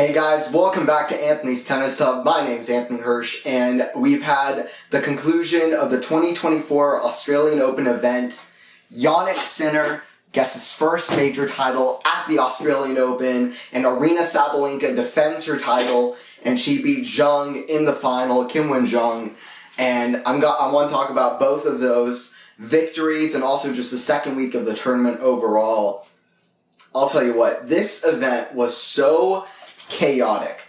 Hey guys, welcome back to Anthony's Tennis Hub. My name's Anthony Hirsch, and we've had the conclusion of the 2024 Australian Open event. Jannik Sinner gets his first major title at the Australian Open, and Aryna Sabalenka defends her title, and she beat Zheng in the final, Kim Zheng. And I want to talk about both of those victories and also just the second week of the tournament overall. I'll tell you what, this event was so chaotic.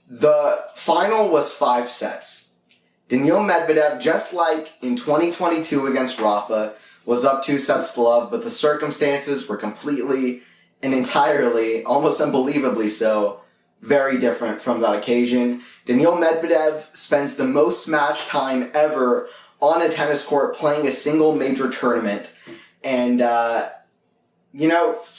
The final was 5 sets. Daniil Medvedev, just like in 2022 against Rafa, was up 2 sets to love, but the circumstances were completely and entirely, almost unbelievably so, very different from that occasion. Daniil Medvedev spends the most match time ever on a tennis court playing a single major tournament, and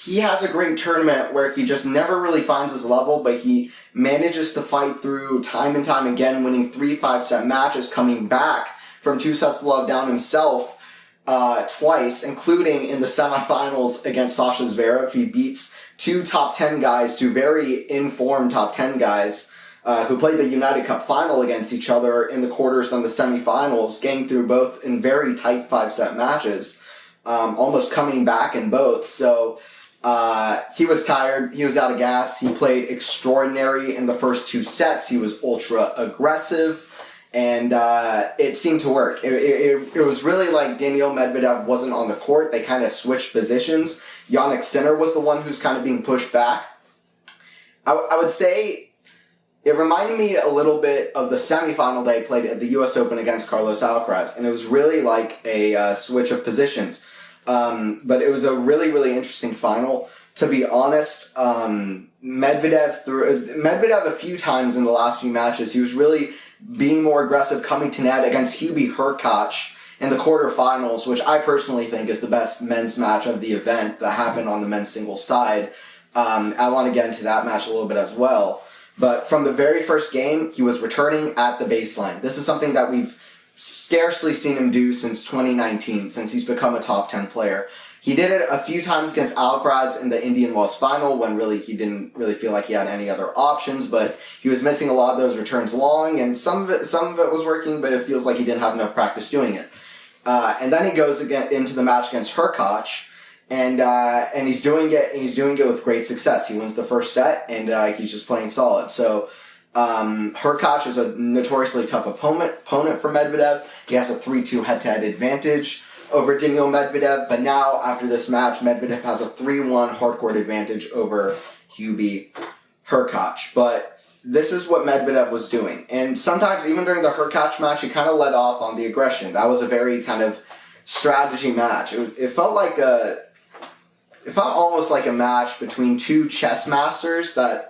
he has a great tournament where he just never really finds his level, but he manages to fight through time and time again, winning 3 5-set matches, coming back from 2 sets to love down himself twice, including in the semifinals against Zverev. He beats 2 top 10 guys, 2 very informed top 10 guys, who played the United Cup final against each other in the quarters and the semifinals, getting through both in very tight 5-set matches. Almost coming back in both. So he was tired. He was out of gas. He played extraordinary in the first 2 sets. He was ultra aggressive, and it seemed to work. It was really like Daniil Medvedev wasn't on the court. They kind of switched positions. Jannik Sinner was the one who's kind of being pushed back. I would say it reminded me a little bit of the semifinal they played at the U.S. Open against Carlos Alcaraz, and it was really like a switch of positions. But it was a really, really interesting final. To be honest, Medvedev a few times in the last few matches, he was really being more aggressive, coming to net against Hurkacz in the quarterfinals, which I personally think is the best men's match of the event that happened on the men's singles side. I want to get into that match a little bit as well. But from the very first game, he was returning at the baseline. This is something that we've scarcely seen him do since 2019, since he's become a top 10 player. He did it a few times against Alcaraz in the Indian Wells final when really he didn't really feel like he had any other options, but he was missing a lot of those returns long, and some of it was working, but it feels like he didn't have enough practice doing it. And then he goes again into the match against Hurkacz, and he's doing it with great success. He wins the first set, and he's just playing solid. So Hurkacz is a notoriously tough opponent for Medvedev. He has a 3-2 head-to-head advantage over Daniil Medvedev, but now, after this match, Medvedev has a 3-1 hardcourt advantage over Hurkacz. But this is what Medvedev was doing. And sometimes, even during the Hurkacz match, he kind of let off on the aggression. That was a very kind of strategy match. It felt almost like a match between 2 chess masters that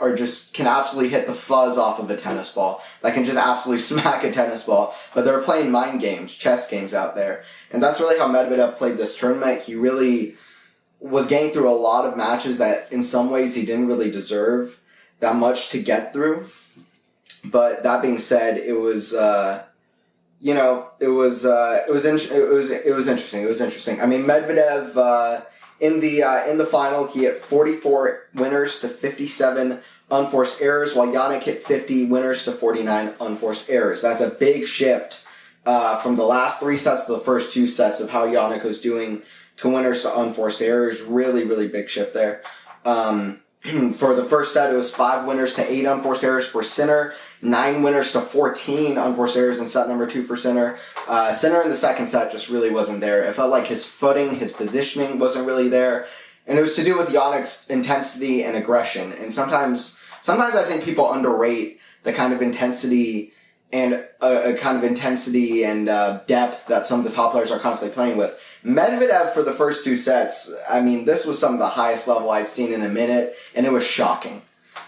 can absolutely hit the fuzz off of a tennis ball, that can just absolutely smack a tennis ball, but they're playing mind games, chess games out there. And that's really how Medvedev played this tournament. He really was getting through a lot of matches that in some ways he didn't really deserve that much to get through. But that being said, it was interesting. I mean, Medvedev, in the final, he hit 44 winners to 57 unforced errors, while Jannik hit 50 winners to 49 unforced errors. That's a big shift from the last 3 sets to the first 2 sets of how Jannik was doing to winners to unforced errors. Really, really big shift there. For the first set, it was 5 winners to 8 unforced errors for Sinner, 9 winners to 14 unforced errors in set number 2 for Sinner. Sinner in the second set just really wasn't there. It felt like his footing, his positioning wasn't really there. And it was to do with Jannik's intensity and aggression. And sometimes I think people underrate the kind of intensity and depth that some of the top players are constantly playing with. Medvedev, for the first 2 sets, I mean, this was some of the highest level I'd seen in a minute, and it was shocking.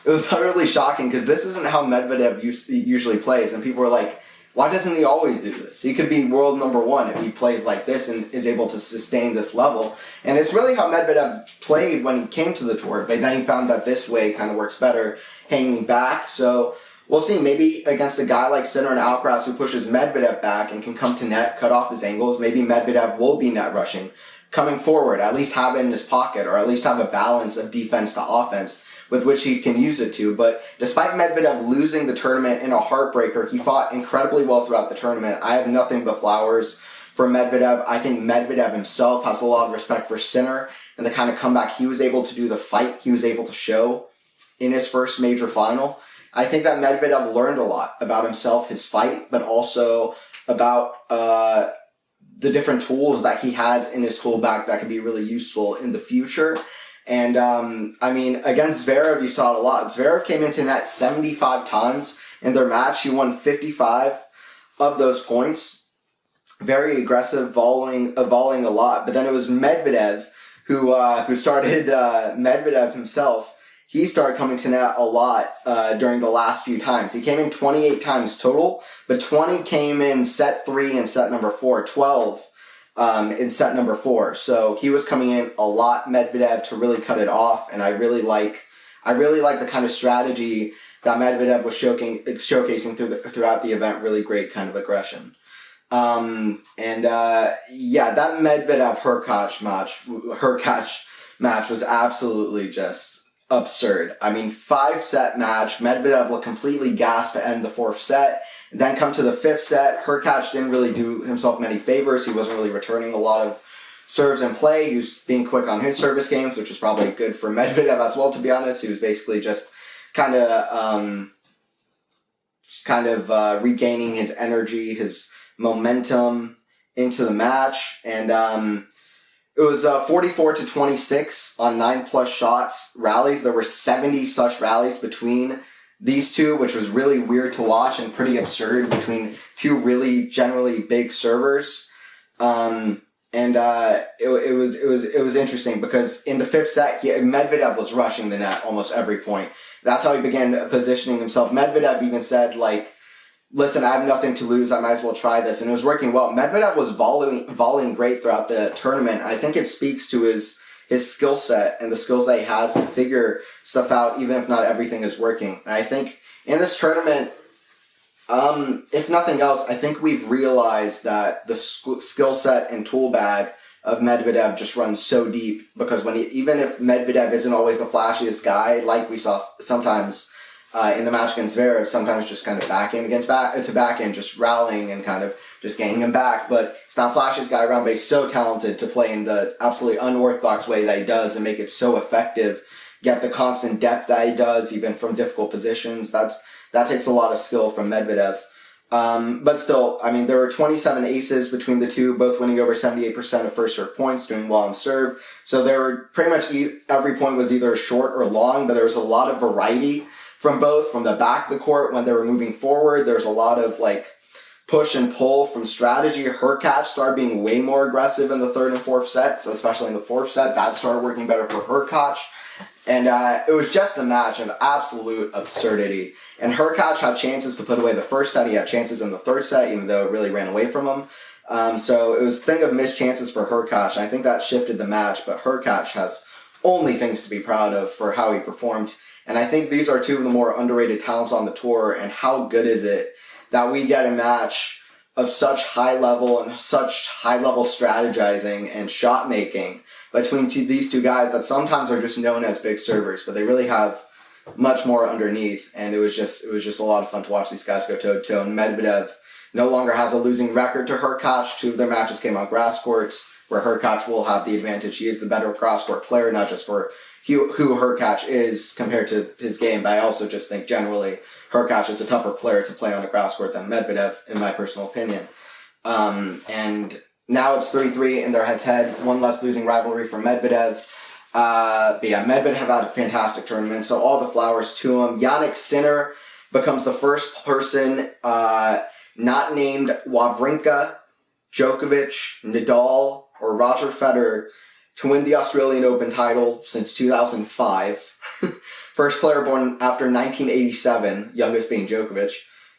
It was utterly shocking, because this isn't how Medvedev usually plays, and people were like, why doesn't he always do this? He could be world number 1 if he plays like this and is able to sustain this level. And it's really how Medvedev played when he came to the tour, but then he found that this way kind of works better, hanging back. So we'll see, maybe against a guy like Sinner and Alcaraz who pushes Medvedev back and can come to net, cut off his angles, maybe Medvedev will be net rushing coming forward, at least have it in his pocket, or at least have a balance of defense to offense. with which he can use it to. But despite Medvedev losing the tournament in a heartbreaker, he fought incredibly well throughout the tournament. I have nothing but flowers for Medvedev. I think Medvedev himself has a lot of respect for Sinner and the kind of comeback he was able to do, the fight he was able to show in his first major final. I think that Medvedev learned a lot about himself, his fight, but also about the different tools that he has in his tool bag that could be really useful in the future. And, against Zverev, you saw it a lot. Zverev came into net 75 times in their match. He won 55 of those points. Very aggressive, volleying a lot. But then it was Medvedev who started, Medvedev himself. He started coming to net a lot during the last few times. He came in 28 times total, but 20 came in set 3 and set number 4, 12 in set number 4. So he was coming in a lot, Medvedev, to really cut it off. And I really like the kind of strategy that Medvedev was showcasing throughout the event. Really great kind of aggression. That Medvedev Hurkacz match was absolutely just absurd. 5-set match. Medvedev looked completely gassed to end the 4th set. And then come to the 5th set. Hurkacz didn't really do himself many favors. He wasn't really returning a lot of serves in play. He was being quick on his service games, which was probably good for Medvedev as well, to be honest. He was basically just kind of regaining his energy, his momentum into the match. And it was 44-26 on 9+ shots rallies. There were 70 such rallies between these two, which was really weird to watch and pretty absurd between two really generally big servers. It was interesting because in the 5th set, Medvedev was rushing the net almost every point. That's how he began positioning himself. Medvedev even said, listen, I have nothing to lose. I might as well try this. And it was working well. Medvedev was volleying great throughout the tournament. I think it speaks to his skill set and the skills that he has to figure stuff out, even if not everything is working. And I think in this tournament, if nothing else, I think we've realized that the skill set and tool bag of Medvedev just runs so deep, because even if Medvedev isn't always the flashiest guy, like we saw sometimes in the match against Zverev, sometimes just kind of backhand against backhand, just rallying and kind of just gaining him back. But he's not the flashiest guy around, but he's so talented to play in the absolutely unorthodox way that he does and make it so effective. Get the constant depth that he does, even from difficult positions. That takes a lot of skill from Medvedev. But still, there were 27 aces between the two, both winning over 78% of first serve points, doing well on serve. So there were pretty much every point was either short or long, but there was a lot of variety from both. From the back of the court when they were moving forward, there's a lot of push and pull from strategy. Hurkacz started being way more aggressive in the 3rd and 4th sets, especially in the 4th set. That started working better for Hurkacz. And it was just a match of absolute absurdity. And Hurkacz had chances to put away the 1st set. He had chances in the 3rd set, even though it really ran away from him. So it was a thing of missed chances for Hurkacz. I think that shifted the match, but Hurkacz has only things to be proud of for how he performed. And I think these are two of the more underrated talents on the tour. And how good is it that we get a match of such high level and such high level strategizing and shot making between these two guys that sometimes are just known as big servers, but they really have much more underneath. And it was just a lot of fun to watch these guys go toe to toe. And Medvedev no longer has a losing record to Hurkacz. 2 of their matches came on grass courts, where Hurkacz will have the advantage. He is the better cross court player, not just for who Hurkacz is compared to his game, but I also just think generally Hurkacz is a tougher player to play on a grass court than Medvedev, in my personal opinion. And now it's 3-3 in their head-to-head, one less losing rivalry for Medvedev. Medvedev had a fantastic tournament, so all the flowers to him. Jannik Sinner becomes the first person not named Wawrinka, Djokovic, Nadal, or Roger Federer to win the Australian Open title since 2005. First player born after 1987, youngest being Djokovic,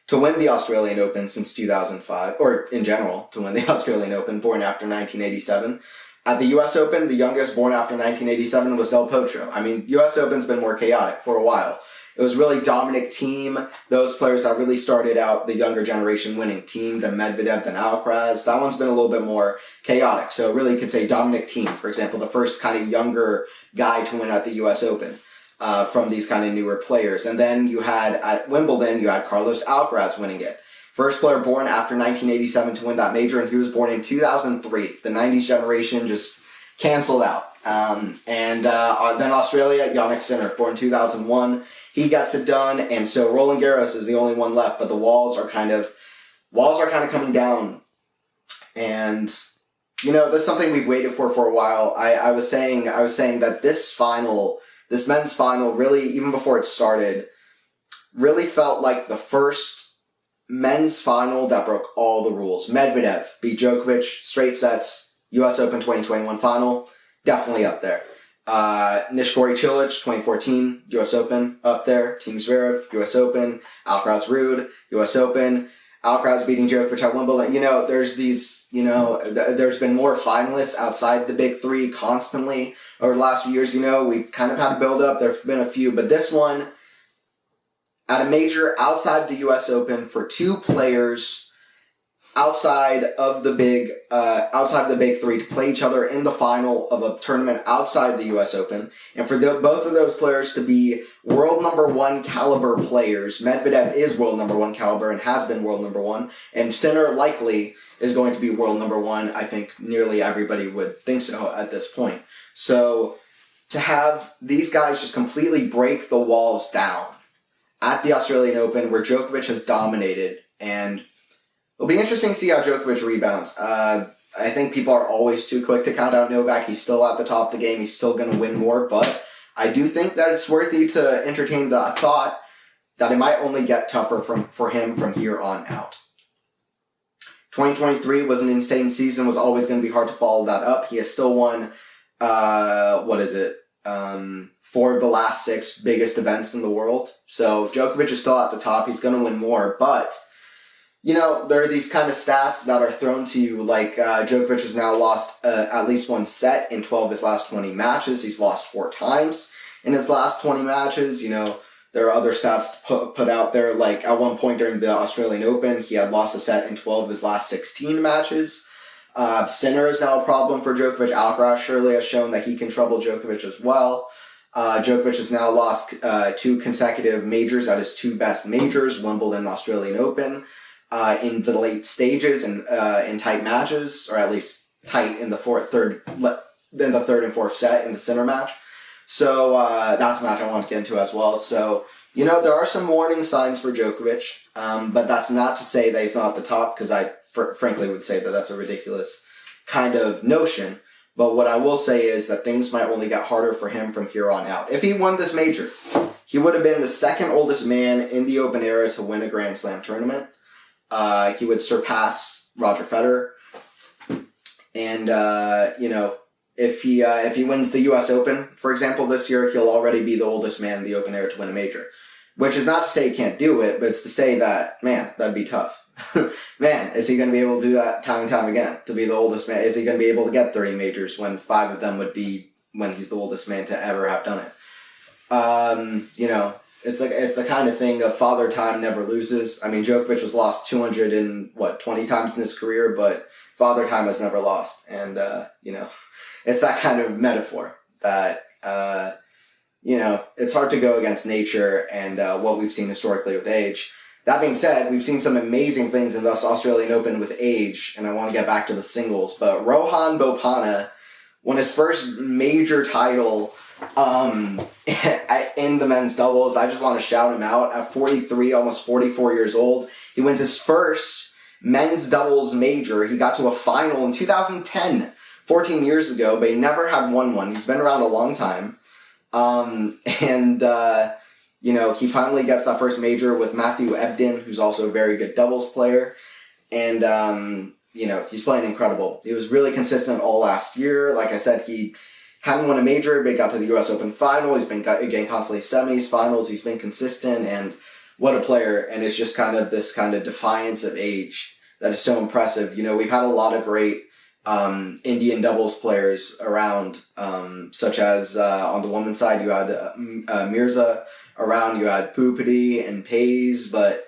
to win the Australian Open since 2005, or in general, to win the Australian Open, born after 1987. At the US Open, the youngest born after 1987 was Del Potro. US Open's been more chaotic for a while. It was really Dominic Thiem, those players that really started out the younger generation winning. Thiem, then Medvedev, then Alcaraz. That one's been a little bit more chaotic. So really you could say Dominic Thiem, for example, the first kind of younger guy to win at the US Open. from these kind of newer players. And then you had, at Wimbledon, you had Carlos Alcaraz winning it. First player born after 1987 to win that major, and he was born in 2003. The 90s generation just canceled out. Then Australia, Jannik Sinner, born 2001. He gets it done, and so Roland Garros is the only one left, but the walls are kind of coming down. And, that's something we've waited for a while. I was saying that this men's final, really, even before it started, really felt like the first men's final that broke all the rules. Medvedev beat Djokovic, straight sets, US Open 2021 final, definitely up there. Nishikori Cilic, 2014, US Open, up there. Team Zverev, US Open. Alcaraz Ruud, US Open. Alcaraz beating Djokovic at Wimbledon. There's there's been more finalists outside the big three constantly over the last few years. We've kind of had to build up. There's been a few, but this one, at a major outside the US Open for two players outside of the big three to play each other in the final of a tournament outside the US Open, and for both of those players to be world number one caliber players. Medvedev is world number one caliber and has been world number one, and Sinner likely is going to be world number one. I think nearly everybody would think so at this point. So to have these guys just completely break the walls down at the Australian Open, where Djokovic has dominated, and it'll be interesting to see how Djokovic rebounds. I think people are always too quick to count out Novak. He's still at the top of the game. He's still going to win more, but I do think that it's worthy to entertain the thought that it might only get tougher for him from here on out. 2023 was an insane season. Was always going to be hard to follow that up. He has still won, 4 of the last 6 biggest events in the world. So Djokovic is still at the top. He's going to win more. But, there are these kind of stats that are thrown to you, like Djokovic has now lost at least one set in 12 of his last 20 matches. He's lost 4 times in his last 20 matches. There are other stats to put out there, like at one point during the Australian Open, he had lost a set in 12 of his last 16 matches. Sinner is now a problem for Djokovic. Alcaraz surely has shown that he can trouble Djokovic as well. Djokovic has now lost 2 consecutive majors at his 2 best majors, Wimbledon and Australian Open, in the late stages and in tight matches, or at least tight in the third and fourth set in the Sinner match. So that's a match I want to get into as well. So, there are some warning signs for Djokovic, but that's not to say that he's not at the top, because I frankly would say that that's a ridiculous kind of notion. But what I will say is that things might only get harder for him from here on out. If he won this major, he would have been the second oldest man in the Open era to win a Grand Slam tournament. He would surpass Roger Federer. And, if he wins the US Open, for example, this year, he'll already be the oldest man in the Open era to win a major. Which is not to say he can't do it, but it's to say that, man, that'd be tough. Man, is he going to be able to do that time and time again? To be the oldest man? Is he going to be able to get 30 majors when 5 of them would be when he's the oldest man to ever have done it? It's the kind of thing of Father Time never loses. I mean, Djokovic has lost 220 times in his career, but Father Time has never lost. And, it's that kind of metaphor that, it's hard to go against nature and what we've seen historically with age. That being said, we've seen some amazing things in this Australian Open with age, and I want to get back to the singles. But Rohan Bopanna won his first major title in the men's doubles. I just want to shout him out. At 43, almost 44 years old, he wins his first men's doubles major. He got to a final in 2010, 14 years ago, but he never had won one. He's been around a long time. He finally gets that first major with Matthew Ebden, who's also a very good doubles player. And, he's playing incredible. He was really consistent all last year. Like I said, he hadn't won a major, but he got to the US Open final. He's been getting constantly semis, finals. He's been consistent, and what a player. And it's just kind of this kind of defiance of age that is so impressive. We've had a lot of great Indian doubles players around, such as on the women's side, you had Mirza around, you had Pupati and Pays, but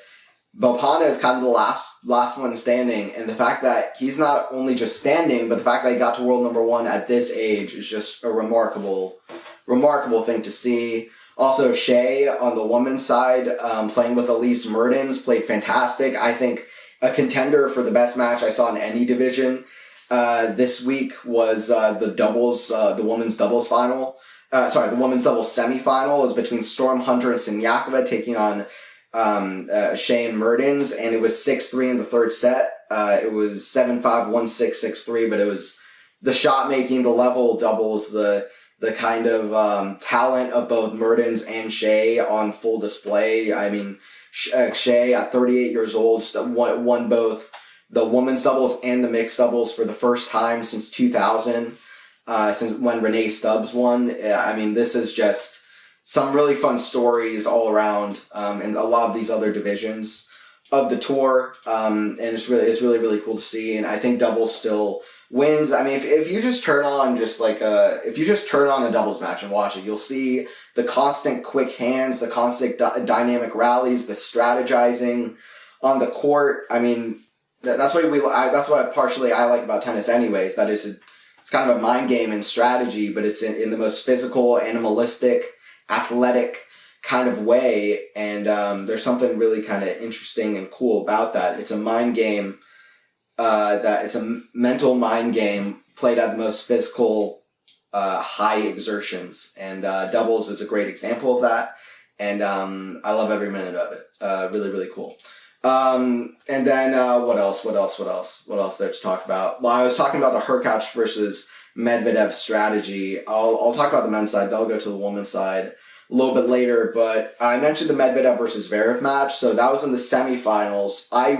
Bopanna is kind of the last one standing, and the fact that he's not only just standing, but the fact that he got to world number 1 at this age is just a remarkable thing to see. Also, Shea on the women's side, playing with Elise Mertens, played fantastic. I think a contender for the best match I saw in any division this week was the women's doubles final. The women's doubles semifinal was between Storm Hunter and Siniakova taking on Shea and Mertens, and it was 6-3 in the third set. It was 7-5, 1-6, 6-3, but it was the shot making, the level of doubles, the kind of talent of both Mertens and Shea on full display. I mean, Shea at 38 years old won both the women's doubles and the mixed doubles for the first time since 2000, since when Renee Stubbs won. I mean, this is just some really fun stories all around, in a lot of these other divisions of the tour. And it's really cool to see. And I think doubles still wins. I mean, if you just turn on a doubles match and watch it, you'll see the constant quick hands, the constant dynamic rallies, the strategizing on the court. I mean, that's what partially I like about tennis anyways. That is, it's kind of a mind game and strategy, but it's in the most physical, animalistic, athletic kind of way. And there's something really kind of interesting and cool about that. It's a mind game. It's a mental mind game played at the most physical, high exertions, and doubles is a great example of that. And I love every minute of it. Really cool. And then what else there to talk about? Well, I was talking about the Hurkacz versus Medvedev strategy. I'll talk about the men's side. They'll go to the women's side a little bit later, but I mentioned the Medvedev versus Zverev match. So that was in the semifinals. I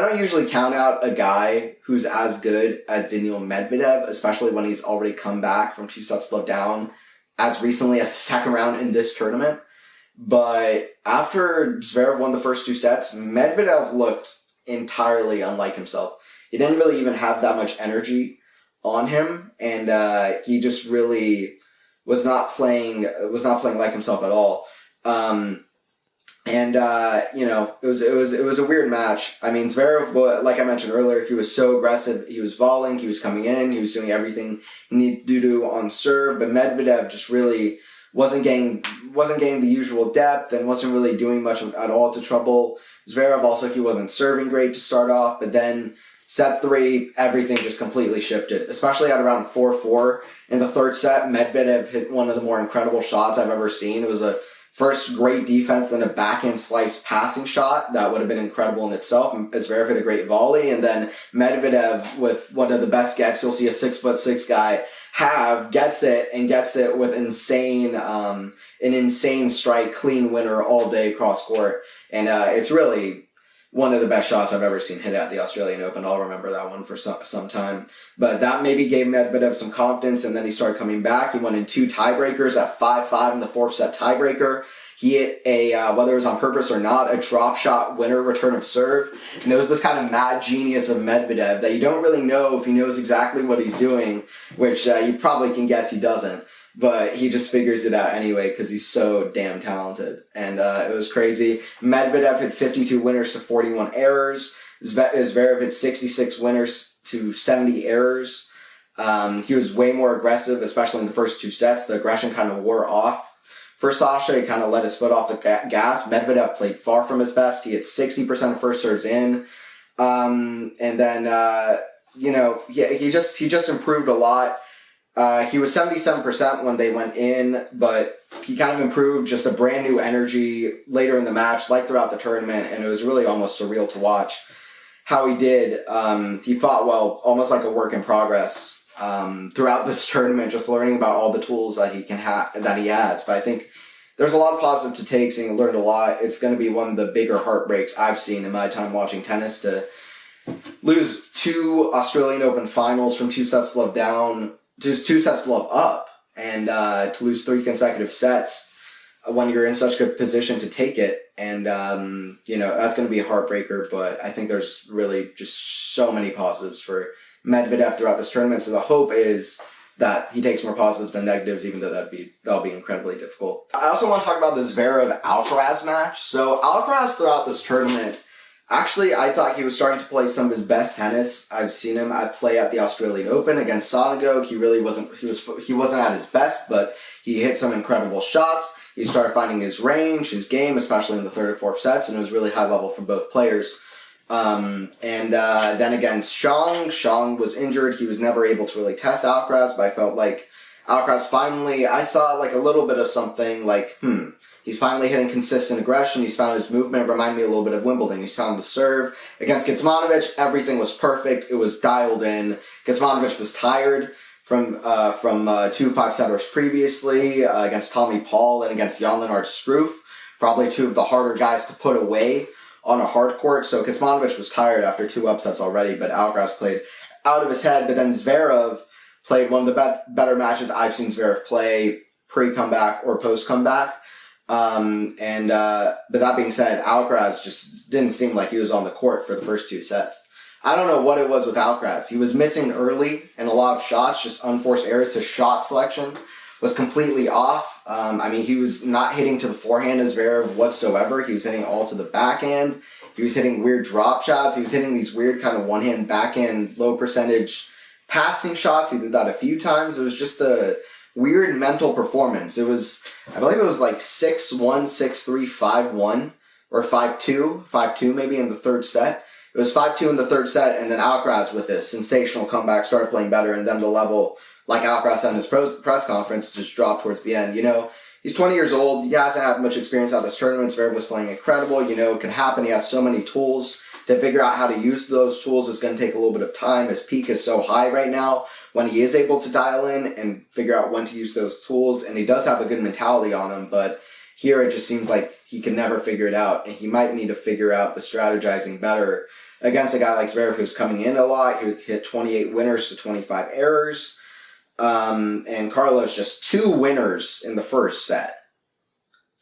don't usually count out a guy who's as good as Daniil Medvedev, especially when he's already come back from 2-0 down as recently as the second round in this tournament. But after Zverev won the first 2 sets, Medvedev looked entirely unlike himself. He didn't really even have that much energy on him, and he just really was not playing like himself at all. It was a weird match. I mean, Zverev, like I mentioned earlier, he was so aggressive. He was volleying, he was coming in, he was doing everything he needed to do on serve, but Medvedev just really wasn't getting the usual depth and wasn't really doing much at all to trouble Zverev. Also, he wasn't serving great to start off, but then set 3, everything just completely shifted, especially at around 4-4 in the third set. Medvedev hit one of the more incredible shots I've ever seen. It was a first great defense, then a backhand slice passing shot that would have been incredible in itself. Zverev hit a great volley, and then Medvedev, with one of the best gets you'll see a 6'6" guy gets it with an insane strike, clean winner all day cross court. And it's really one of the best shots I've ever seen hit at the Australian Open. I'll remember that one for some time. But that maybe gave Medvedev some confidence, and then he started coming back. He won in 2 tiebreakers at 5-5 in the 4th set tiebreaker. He hit whether it was on purpose or not, a drop shot winner return of serve. And it was this kind of mad genius of Medvedev that you don't really know if he knows exactly what he's doing, which you probably can guess he doesn't. But he just figures it out anyway because he's so damn talented. And it was crazy. Medvedev hit 52 winners to 41 errors. Zverev hit 66 winners to 70 errors. He was way more aggressive, especially in the first 2 sets. The aggression kind of wore off. For Sasha, he kind of let his foot off the gas. Medvedev played far from his best. He hit 60% of first serves in. And then, he just improved a lot. He was 77% when they went in, but he kind of improved, just a brand new energy later in the match, like throughout the tournament, and it was really almost surreal to watch how he did. He fought well, almost like a work in progress throughout this tournament, just learning about all the tools that he has. But I think there's a lot of positive to take, saying he learned a lot. It's going to be one of the bigger heartbreaks I've seen in my time watching tennis, to lose 2 Australian Open finals from 2-0 down, just 2-0 up, and to lose 3 consecutive sets when you're in such good position to take it. And, that's going to be a heartbreaker, but I think there's really just so many positives for Medvedev throughout this tournament. So the hope is that he takes more positives than negatives, even though that'll be incredibly difficult. I also want to talk about the Zverev Alcaraz match. So Alcaraz throughout this tournament Actually, I thought he was starting to play some of his best tennis. I've seen him play at the Australian Open against Sonego. He really wasn't. He wasn't at his best, but he hit some incredible shots. He started finding his range, his game, especially in the third and fourth sets, and it was really high level from both players. Then against Zheng was injured. He was never able to really test Alcaraz, but I felt like Alcaraz finally, I saw like a little bit of something like, he's finally hitting consistent aggression. He's found his movement. It reminded me a little bit of Wimbledon. He's found the serve. Against Kecmanovic, everything was perfect. It was dialed in. Kecmanovic was tired from 2 5-setters previously, against Tommy Paul and against Jan-Lennard Struff. Probably 2 of the harder guys to put away on a hard court. So Kecmanovic was tired after 2 upsets already, but Alcaraz played out of his head. But then Zverev played one of the better matches I've seen Zverev play pre-comeback or post-comeback. But that being said, Alcaraz just didn't seem like he was on the court for the first 2 sets. I don't know what it was with Alcaraz. He was missing early in a lot of shots, just unforced errors. His shot selection was completely off. He was not hitting to the forehand as Zverev whatsoever. He was hitting all to the backhand. He was hitting weird drop shots. He was hitting these weird kind of one-hand backhand, low percentage passing shots. He did that a few times. It was just a weird mental performance. It was, I believe it was like 6-1, 6-3, 5-1, or 5-2, 5-2 maybe in the third set. It was 5-2 in the third set, and then Alcaraz with this sensational comeback started playing better, and then the level, like Alcaraz said in his press conference, just dropped towards the end. He's 20 years old. He hasn't had much experience out of this tournament. Zverev was playing incredible. It can happen. He has so many tools. To figure out how to use those tools is going to take a little bit of time. His peak is so high right now when he is able to dial in and figure out when to use those tools. And he does have a good mentality on him, but here it just seems like he can never figure it out. And he might need to figure out the strategizing better against a guy like Zverev who's coming in a lot. He would hit 28 winners to 25 errors. And Carlos just 2 winners in the first set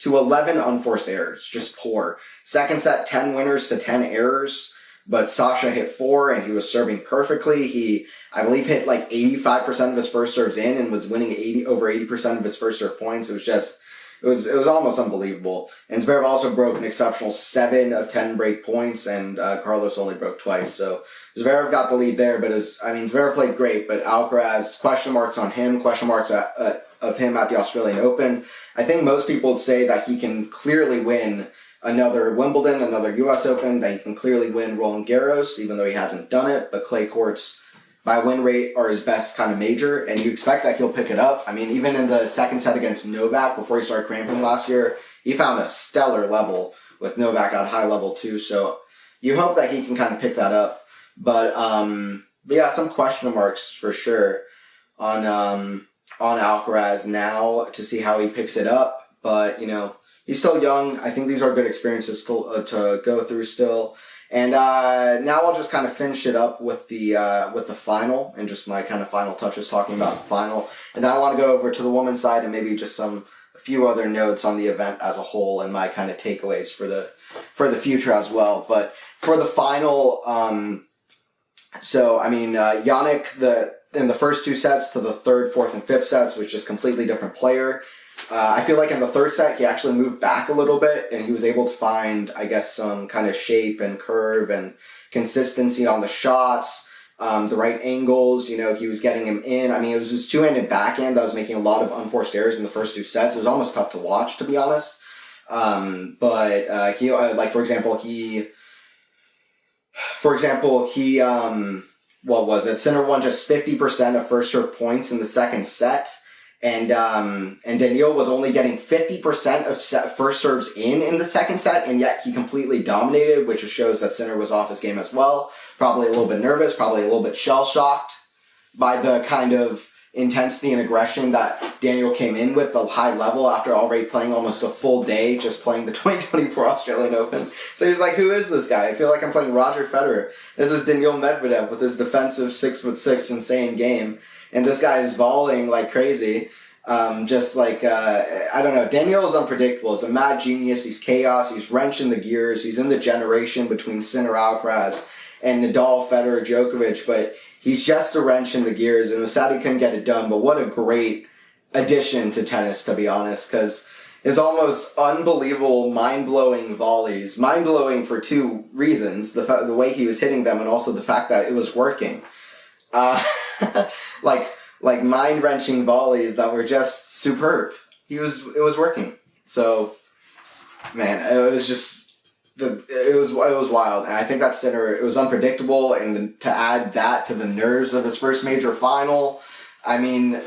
to 11 unforced errors. Just poor. Second set, 10 winners to 10 errors. But Sasha hit 4 and he was serving perfectly. He, I believe, hit like 85% of his first serves in and was winning over 80% of his first serve points. It was just, it was almost unbelievable. And Zverev also broke an exceptional 7 of 10 break points, and Carlos only broke twice. So Zverev got the lead there, but Zverev played great, but Alcaraz, question marks on him, question marks of him at the Australian Open. I think most people would say that he can clearly win another Wimbledon, another US Open, that he can clearly win Roland Garros, even though he hasn't done it, but clay courts by win rate are his best kind of major, and you expect that he'll pick it up. Even in the second set against Novak, before he started cramping last year, he found a stellar level with Novak at high level too, so you hope that he can kind of pick that up. But yeah, some question marks for sure on Alcaraz now to see how he picks it up, but he's still young. I think these are good experiences to go through still. And now I'll just kind of finish it up with the final and just my kind of final touches talking about the final. And then I want to go over to the women's side and maybe just a few other notes on the event as a whole and my kind of takeaways for the future as well. But for the final, Jannik in the first 2 sets to the third, fourth, and fifth sets was just completely different player. I feel like in the third set, he actually moved back a little bit, and he was able to find, I guess, some kind of shape and curve and consistency on the shots, the right angles. He was getting him in. It was his 2-handed backhand that was making a lot of unforced errors in the first 2 sets. It was almost tough to watch, to be honest. He, for example, what was it? Sinner won just 50% of first serve points in the second set. And Daniil was only getting 50% of first serves in the second set, and yet he completely dominated, which shows that Sinner was off his game as well. Probably a little bit nervous, probably a little bit shell-shocked by the kind of intensity and aggression that Daniil came in with, the high level, after already playing almost a full day, just playing the 2024 Australian Open. So he was like, who is this guy? I feel like I'm playing Roger Federer. This is Daniil Medvedev with his defensive 6'6" insane game. And this guy is volleying like crazy. I don't know. Daniil is unpredictable. He's a mad genius. He's chaos. He's wrenching the gears. He's in the generation between Sinner, Alcaraz, and Nadal, Federer, Djokovic. But he's just a wrench in the gears. And it was sad he couldn't get it done. But what a great addition to tennis, to be honest. Because his almost unbelievable, mind-blowing volleys. Mind-blowing for two reasons. The way he was hitting them and also the fact that it was working. Like mind-wrenching volleys that were just superb. It was working. So, man, it was just, it was wild. And I think that Sinner, it was unpredictable, and to add that to the nerves of his first major final, I mean,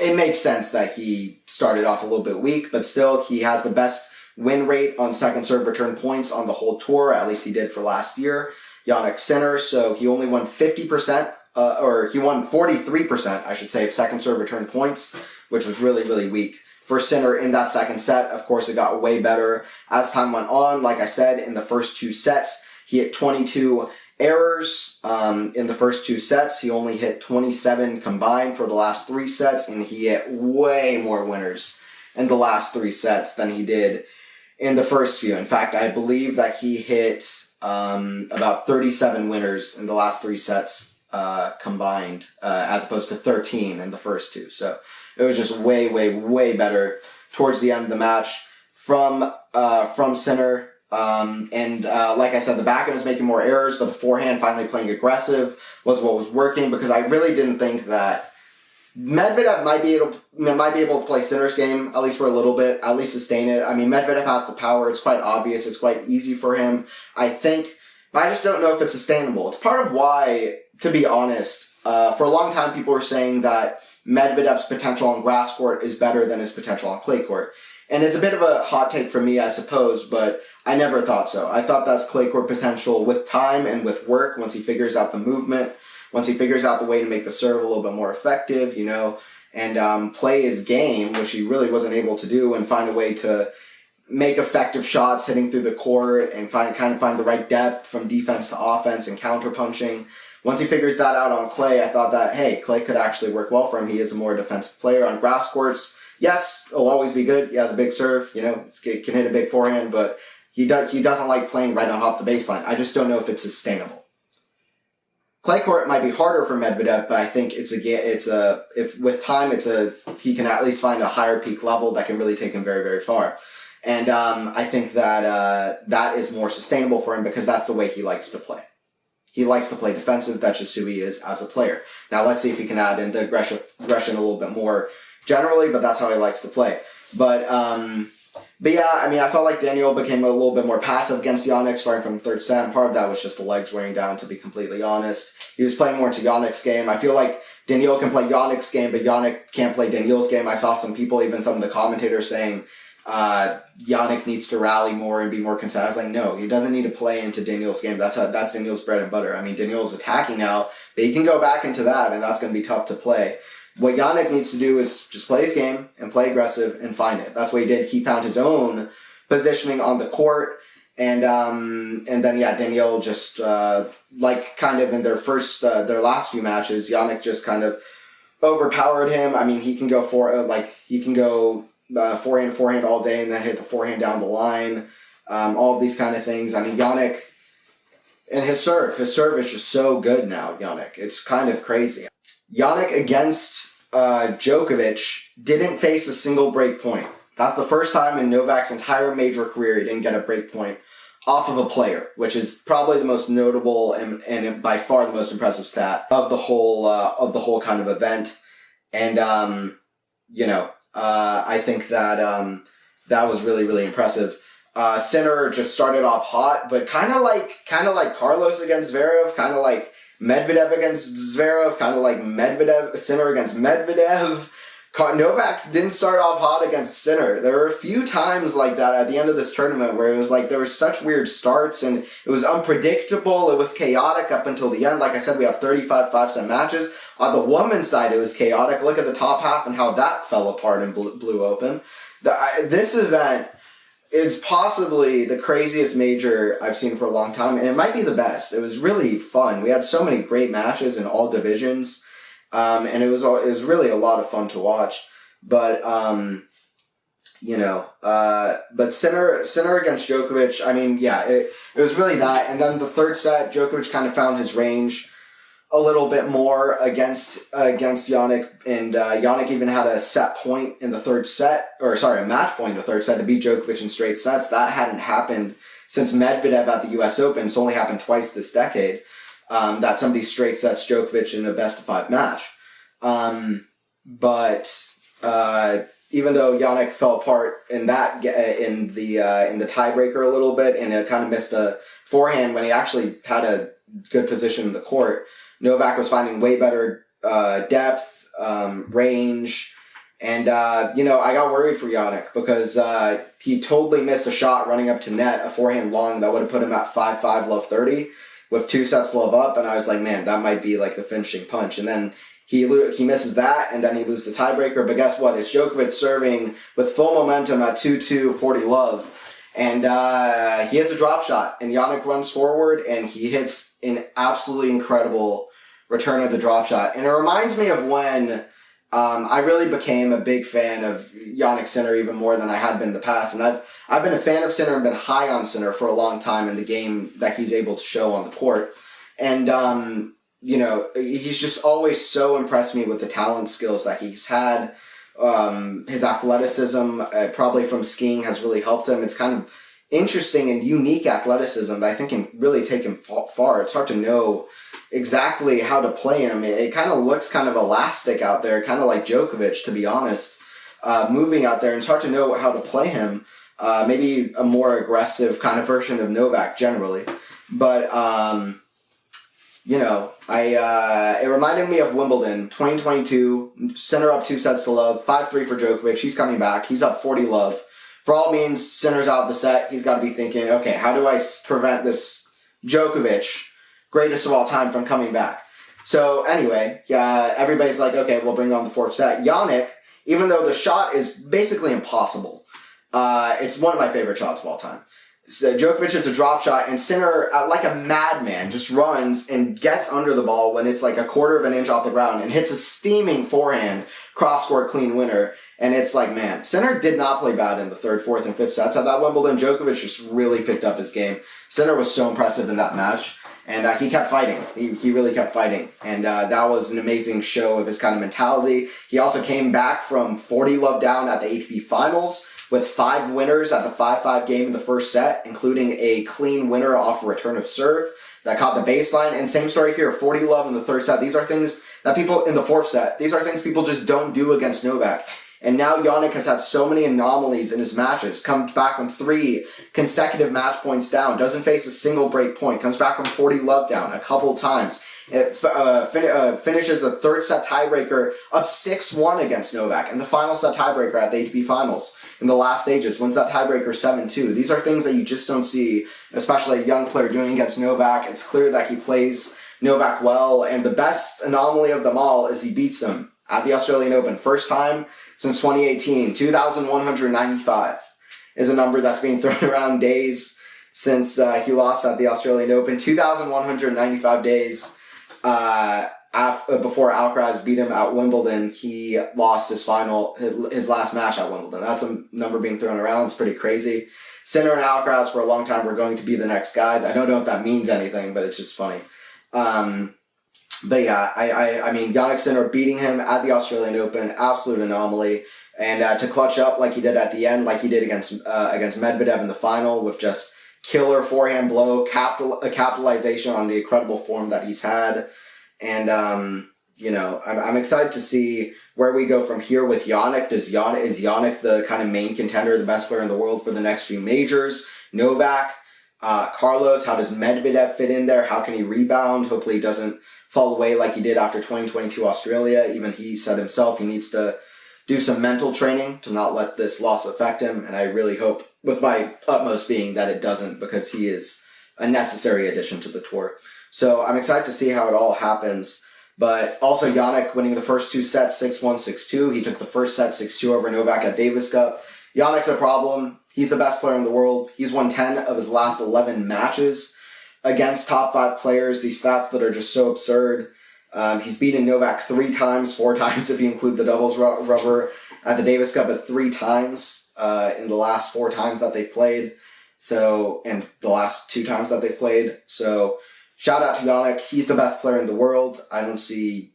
it makes sense that he started off a little bit weak, but still, he has the best win rate on second serve return points on the whole tour, at least he did for last year, Jannik Sinner, so he only won 50%, or he won 43%, I should say, of second serve return points, which was really, really weak. For Sinner in that second set, of course, it got way better as time went on. Like I said, in the first two sets, he hit 22 errors in the first two sets. He only hit 27 combined for the last three sets, and he hit way more winners in the last three sets than he did in the first few. In fact, I believe that he hit about 37 winners in the last three sets combined, as opposed to 13 in the first two. So it was just way, way, way better towards the end of the match from Sinner. Like I said, the backhand was making more errors, but the forehand finally playing aggressive was what was working, because I really didn't think that Medvedev might be able to play Sinner's game, at least for a little bit, at least sustain it. I mean, Medvedev has the power. It's quite obvious. It's quite easy for him, I think, but I just don't know if it's sustainable. It's part of why, to be honest, for a long time people were saying that Medvedev's potential on grass court is better than his potential on clay court. And it's a bit of a hot take for me, I suppose, but I never thought so. I thought that's clay court potential with time and with work, once he figures out the movement, once he figures out the way to make the serve a little bit more effective, and play his game, which he really wasn't able to do, and find a way to make effective shots hitting through the court and find the right depth from defense to offense and counterpunching. Once he figures that out on clay, I thought that, hey, clay could actually work well for him. He is a more defensive player on grass courts. Yes, he'll always be good. He has a big serve, can hit a big forehand, but he doesn't like playing right on top of the baseline. I just don't know if it's sustainable. Clay court might be harder for Medvedev, but I think if with time he can at least find a higher peak level that can really take him very, very far. And I think that that is more sustainable for him, because that's the way he likes to play. He likes to play defensive. That's just who he is as a player. Now let's see if he can add in the aggression a little bit more generally, but that's how he likes to play. But yeah, I mean, I felt like Daniel became a little bit more passive against Jannik starting from the third set. And part of that was just the legs wearing down, to be completely honest. He was playing more into Jannik's game. I feel like Daniel can play Jannik's game, but Jannik can't play Daniel's game. I saw some people, even some of the commentators, saying Jannik needs to rally more and be more consistent. I was like, no, he doesn't need to play into Daniel's game. That's Daniel's bread and butter. I mean, Daniel's attacking now, but he can go back into that, and that's going to be tough to play. What Jannik needs to do is just play his game and play aggressive and find it. That's what he did. He found his own positioning on the court, and then Daniel just kind of in their last few matches, Jannik just kind of overpowered him. I mean, he can go forehand all day and then hit the forehand down the line. All of these kind of things. I mean, Jannik and his serve is just so good now, Jannik. It's kind of crazy. Jannik against Djokovic didn't face a single break point. That's the first time in Novak's entire major career he didn't get a break point off of a player, which is probably the most notable and by far the most impressive stat of the whole kind of event. And I think that that was really, really impressive. Sinner just started off hot, but kind of like Carlos against Zverev, kind of like Medvedev against Zverev, kind of like Sinner against Medvedev. Novak didn't start off hot against Sinner. There were a few times like that at the end of this tournament where it was like there were such weird starts and it was unpredictable. It was chaotic up until the end. Like I said, we have 35 5-set matches. On the women's side, it was chaotic. Look at the top half and how that fell apart and blew open. This event is possibly the craziest major I've seen for a long time, and it might be the best. It was really fun. We had so many great matches in all divisions. And it was really a lot of fun to watch, but but Sinner against Djokovic, I mean, yeah, it was really that. And then the third set, Djokovic kind of found his range. a little bit more against Jannik, and Jannik even had a set point in the third set, a match point in the third set to beat Djokovic in straight sets. That hadn't happened since Medvedev at the U.S. Open. It's only happened twice this decade, that somebody straight sets Djokovic in a best-of-5 match. But even though Jannik fell apart in the tiebreaker a little bit, and it kind of missed a forehand when he actually had a good position in the court, Novak was finding way better depth, range, and I got worried for Jannik because he totally missed a shot running up to net, a forehand long that would have put him at 5-5 love 30 with 2 sets love up, and I was like, man, that might be like the finishing punch. And then he misses that, and then he loses the tiebreaker. But guess what? It's Djokovic serving with full momentum at 2-2, 40 love. And he has a drop shot, and Jannik runs forward, and he hits an absolutely incredible return of the drop shot. And it reminds me of when I really became a big fan of Jannik Sinner even more than I had been in the past. And I've been a fan of Sinner and been high on Sinner for a long time in the game that he's able to show on the court. And he's just always so impressed me with the talent skills that he's had. His athleticism, probably from skiing, has really helped him. It's kind of interesting and unique athleticism that I think can really take him far. It's hard to know exactly how to play him. It kind of looks kind of elastic out there, kind of like Djokovic, to be honest, moving out there. And it's hard to know how to play him. Maybe a more aggressive kind of version of Novak generally. But it reminded me of Wimbledon, 2022, Sinner up 2 sets to love, 5-3 for Djokovic. He's coming back. He's up 40 love. For all means, Sinner's out of the set. He's got to be thinking, okay, how do I prevent this Djokovic, greatest of all time, from coming back? So anyway, everybody's like, okay, we'll bring on the 4th set. Jannik, even though the shot is basically impossible, it's one of my favorite shots of all time. So Djokovic hits a drop shot, and Sinner, like a madman, just runs and gets under the ball when it's like a quarter of an inch off the ground and hits a steaming forehand cross-court clean winner. And it's like, man, Sinner did not play bad in the 3rd, 4th, and 5th sets at that Wimbledon. Djokovic just really picked up his game. Sinner was so impressive in that match, and he kept fighting. He really kept fighting, and that was an amazing show of his kind of mentality. He also came back from 40 love down at the ATP Finals with 5 winners at the 5-5 game in the first set, including a clean winner off a return of serve that caught the baseline. And same story here, 40 love in the 3rd set. These are things that people, in the 4th set, these are things people just don't do against Novak. And now Jannik has had so many anomalies in his matches, comes back from 3 consecutive match points down, doesn't face a single break point, comes back from 40 love down a couple times. It finishes a 3rd set tiebreaker up 6-1 against Novak, and the final set tiebreaker at the ATP Finals in the last stages wins that tiebreaker 7-2. These are things that you just don't see, especially a young player doing against Novak. It's clear that he plays Novak well, and the best anomaly of them all is he beats him at the Australian Open. First time since 2018, 2,195 is a number that's being thrown around days since he lost at the Australian Open. 2,195 days before Alcaraz beat him at Wimbledon. He lost his last match at Wimbledon. That's a number being thrown around. It's pretty crazy. Sinner and Alcaraz for a long time were going to be the next guys. I don't know if that means anything, but it's just funny. But yeah, I mean, Jannik Sinner beating him at the Australian Open, absolute anomaly. And to clutch up like he did at the end, like he did against Medvedev in the final, with just killer forehand blow, capitalization on the incredible form that he's had. And, I'm excited to see where we go from here with Jannik. Is Jannik the kind of main contender, the best player in the world for the next few majors? Novak, Carlos, how does Medvedev fit in there? How can he rebound? Hopefully he doesn't fall away like he did after 2022 Australia. Even he said himself he needs to do some mental training to not let this loss affect him. And I really hope, with my utmost being, that it doesn't, because he is a necessary addition to the tour. So I'm excited to see how it all happens. But also Jannik winning the first 2 sets, 6-1, 6-2. He took the first set 6-2 over Novak at Davis Cup. Jannik's a problem. He's the best player in the world. He's won 10 of his last 11 matches against top 5 players. These stats that are just so absurd. He's beaten Novak 3 times, 4 times if you include the doubles rubber at the Davis Cup, but 3 times in the last 4 times that they've played. So, and the last 2 times that they've played. So, shout out to Jannik. He's the best player in the world. I don't see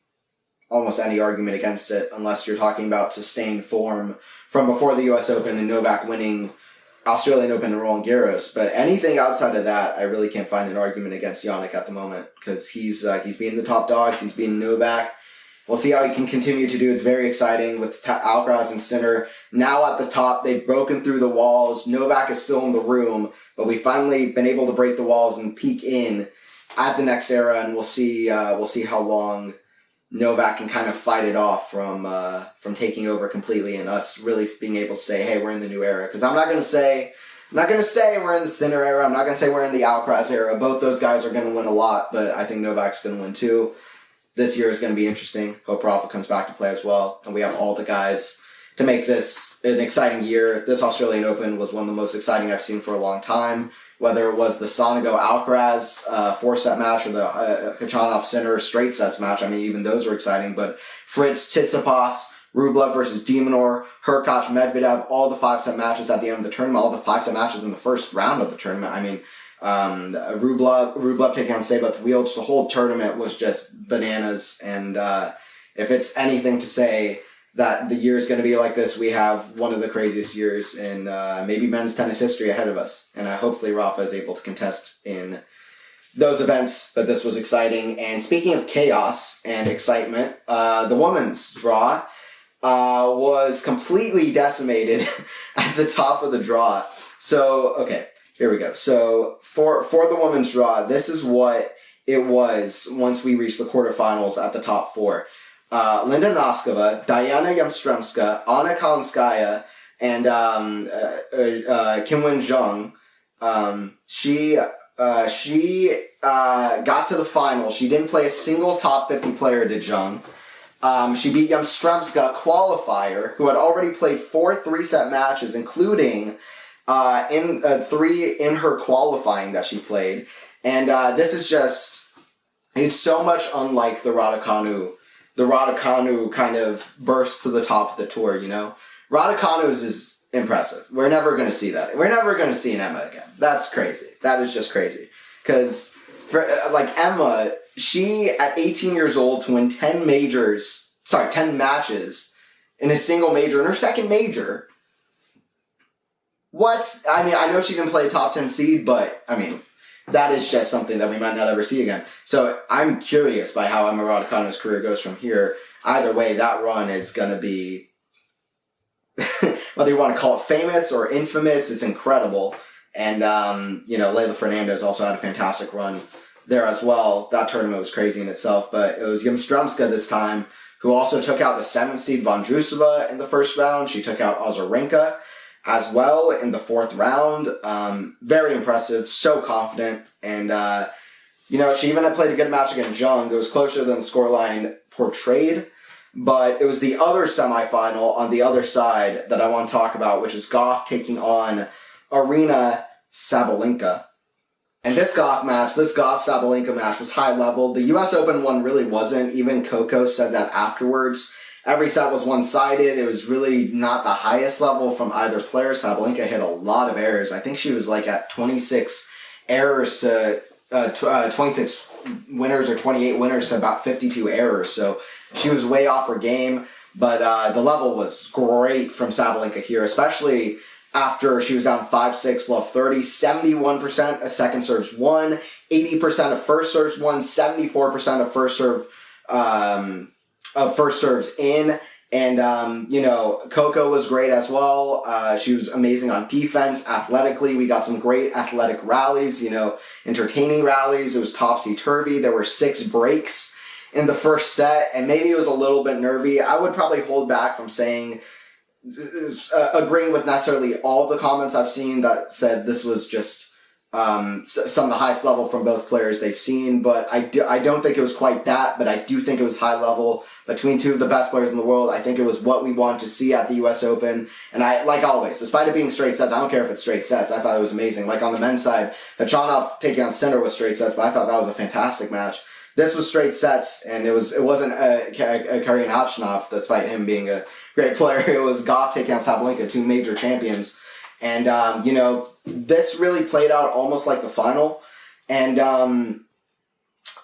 almost any argument against it unless you're talking about sustained form from before the U.S. Open and Novak winning Australian Open and Roland Garros. But anything outside of that, I really can't find an argument against Jannik at the moment because he's beating the top dogs. He's beating Novak. We'll see how he can continue to do. It's very exciting with Alcaraz and Sinner now at the top. They've broken through the walls. Novak is still in the room, but we've finally been able to break the walls and peek in at the next era, and we'll see how long Novak can kind of fight it off from taking over completely and us really being able to say, hey, we're in the new era. Because I'm not going to say we're in the Sinner era. I'm not going to say we're in the Alcaraz era. Both those guys are going to win a lot, but I think Novak's going to win too. This year is going to be interesting. Hope Rafa comes back to play as well. And we have all the guys to make this an exciting year. This Australian Open was one of the most exciting I've seen for a long time. Whether it was the Sonego Alcaraz 4-set match or the Khachanov Sinner straight sets match. I mean, even those were exciting. But Fritz, Tsitsipas, Rublev versus Demonor, Hurkacz, Medvedev, all the 5-set matches at the end of the tournament, all the 5-set matches in the first round of the tournament. I mean, Rublev taking on Seiboth Wielch, the whole tournament was just bananas. And if it's anything to say that the year is going to be like this, we have one of the craziest years in maybe men's tennis history ahead of us. And hopefully Rafa is able to contest in those events, but this was exciting. And speaking of chaos and excitement, the women's draw was completely decimated at the top of the draw. So, okay. Here we go. So for the women's draw, this is what it was once we reached the quarterfinals at the top 4. Linda Noskova, Diana Yamstremska, Anna Kalinskaya, and Qinwen Zheng. She got to the final. She didn't play a single top 50 player, did Zheng. She beat Yamstremska, qualifier, who had already played 4 3-set matches, including 3 in her qualifying that she played. And this is just, it's so much unlike the Raducanu kind of burst to the top of the tour, you know? Raducanu's is impressive. We're never going to see that. We're never going to see an Emma again. That's crazy. That is just crazy. Because, Emma, she, at 18 years old, to win 10 matches in a single major, in her second major. What? I mean, I know she didn't play a top 10 seed, but, I mean, that is just something that we might not ever see again. So I'm curious by how Emma Raducanu's career goes from here. Either way, that run is going to be, whether you want to call it famous or infamous, it's incredible. And, Leylah Fernandez also had a fantastic run there as well. That tournament was crazy in itself, but it was Yamstremska this time who also took out the 7th seed Vondrousova in the first round. She took out Azarenka as well in the 4th round. Very impressive, so confident. And, she even had played a good match against Zheng. It was closer than the scoreline portrayed. But it was the other semifinal on the other side that I want to talk about, which is GAUFF taking on Aryna Sabalenka. And this GAUFF-Sabalenka match was high level. The U.S. Open one really wasn't. Even Coco said that afterwards. Every set was one-sided. It was really not the highest level from either player. Sabalenka hit a lot of errors. I think she was at 26 errors to 26 winners or 28 winners to about 52 errors. So she was way off her game. But the level was great from Sabalenka here, especially after she was down 5-6, love 30, 71% of second serves won, 80% of first serves won, 74% of first serves in. And, Coco was great as well. She was amazing on defense. Athletically, we got some great athletic rallies, entertaining rallies. It was topsy-turvy. There were 6 breaks in the first set, and maybe it was a little bit nervy. I would probably hold back from saying, agreeing with necessarily all of the comments I've seen that said this was just some of the highest level from both players they've seen, but I don't think it was quite that, but I do think it was high level between 2 of the best players in the world. I think it was what we want to see at the U.S. Open, and I, like always, despite it being straight sets, I don't care if it's straight sets, I thought it was amazing. Like on the men's side, Khachanov taking on Sinner was straight sets, but I thought that was a fantastic match. This was straight sets, and it wasn't a Karen Khachanov, despite him being a great player. It was GAUFF taking on Sabalenka, 2 major champions. And, this really played out almost like the final. And,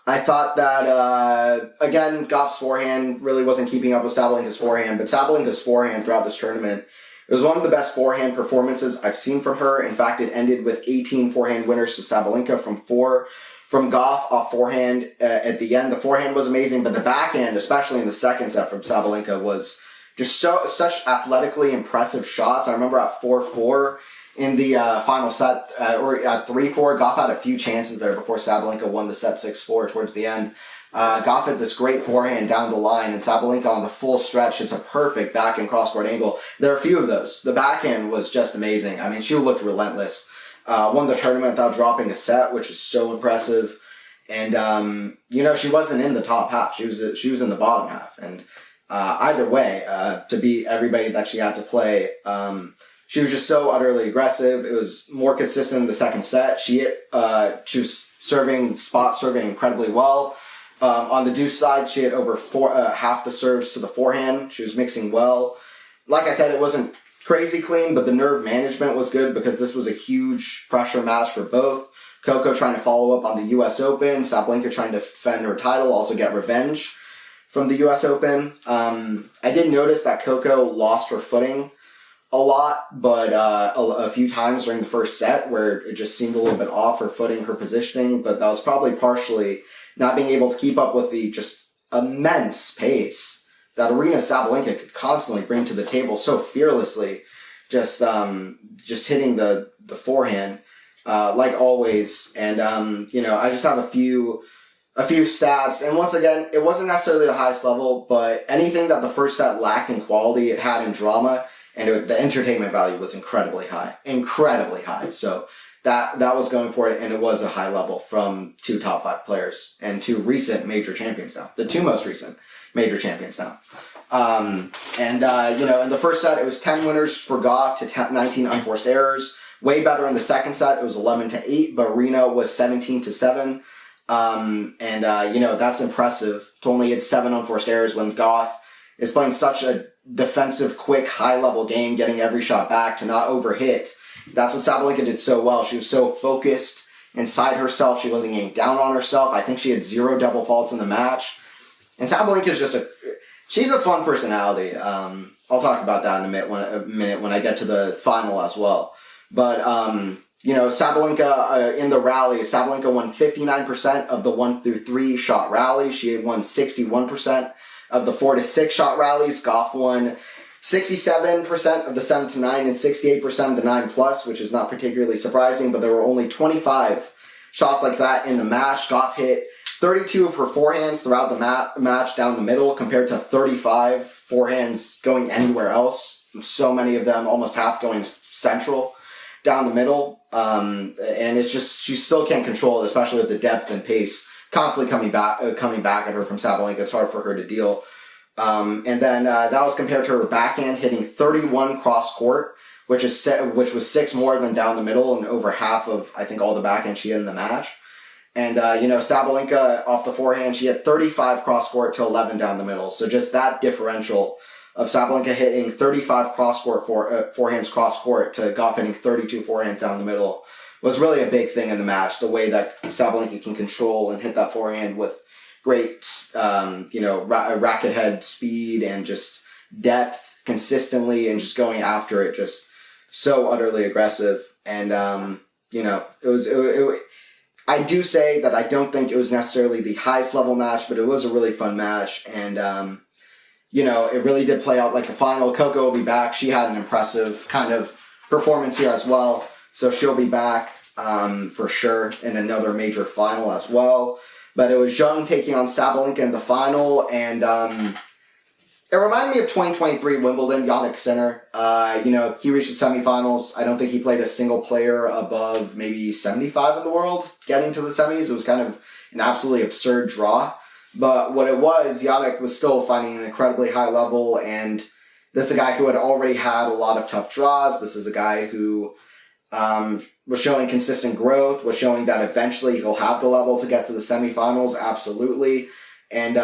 I thought that, again, Gauff's forehand really wasn't keeping up with Sabalenka's forehand, but Sabalenka's forehand throughout this tournament, it was one of the best forehand performances I've seen from her. In fact, it ended with 18 forehand winners to Sabalenka from 4 from Gauff off forehand at the end. The forehand was amazing, but the backhand, especially in the second set from Sabalenka, was just such athletically impressive shots. I remember at 4-4 in the final set, or at 3-4, Gauff had a few chances there before Sabalenka won the set 6-4 towards the end. Gauff had this great forehand down the line, and Sabalenka on the full stretch hits a perfect backhand cross-court angle. There are a few of those. The backhand was just amazing. I mean, she looked relentless. Won the tournament without dropping a set, which is so impressive. And, she wasn't in the top half. She was in the bottom half. And either way, to beat everybody that she had to play, she was just so utterly aggressive. It was more consistent in the second set. She was spot serving incredibly well. On the deuce side, she had over half the serves to the forehand. She was mixing well. Like I said, it wasn't crazy clean, but the nerve management was good because this was a huge pressure match for both. Coco trying to follow up on the U.S. Open. Sabalenka trying to defend her title, also get revenge from the U.S. Open. I did notice that Coco lost her footing a lot, but a few times during the first set where it just seemed a little bit off, her footing, her positioning, but that was probably partially not being able to keep up with the just immense pace that Aryna Sabalenka could constantly bring to the table so fearlessly, just hitting the forehand, like always. And, I just have a few stats. And once again, it wasn't necessarily the highest level, but anything that the first set lacked in quality, it had in drama, and the entertainment value was incredibly high. So that was going for it, and it was a high level from 2 top 5 players and 2 recent major champions now. The 2 most recent major champions now. In the first set, it was 10 winners for Gauff to 19 unforced errors. Way better in the second set. It was 11-8, but Aryna was 17-7. That's impressive to only hit 7 unforced errors when Gauff is playing such a defensive, quick, high-level game, getting every shot back to not overhit. That's what Sabalenka did so well. She was so focused inside herself. She wasn't getting down on herself. I think she had 0 double faults in the match. And Sabalenka is just she's a fun personality. I'll talk about that in a minute when I get to the final as well. But, Sabalenka, in the rally, Sabalenka won 59% of the 1-3 shot rally. She had won 61% of the 4-6 shot rallies. Gauff won 67% of the 7-9 and 68% of the 9+, which is not particularly surprising, but there were only 25 shots like that in the match. Gauff hit 32 of her forehands throughout the match down the middle compared to 35 forehands going anywhere else. So many of them, almost half going central down the middle. And it's just, she still can't control it, especially with the depth and pace constantly coming back at her from Sabalenka. It's hard for her to deal. That was compared to her backhand hitting 31 cross court, which was 6 more than down the middle and over half of, I think, all the backhand she had in the match. And, Sabalenka off the forehand, she had 35 cross court to 11 down the middle. So just that differential of Sabalenka hitting 35 cross court forehands cross court to Gauff hitting 32 forehands down the middle was really a big thing in the match. The way that Sabalenka can control and hit that forehand with great, racket head speed and just depth consistently and just going after it, just so utterly aggressive. And, I do say that I don't think it was necessarily the highest level match, but it was a really fun match. And, it really did play out like the final. Coco will be back. She had an impressive kind of performance here as well. So she'll be back, for sure in another major final as well. But it was Zheng taking on Sabalenka in the final, and it reminded me of 2023 Wimbledon, Jannik Sinner. He reached the semifinals. I don't think he played a single player above maybe 75 in the world getting to the semis. It was kind of an absolutely absurd draw. But what it was, Jannik was still finding an incredibly high level, and this is a guy who had already had a lot of tough draws. This is a guy who was showing consistent growth, was showing that eventually he'll have the level to get to the semifinals, absolutely. And,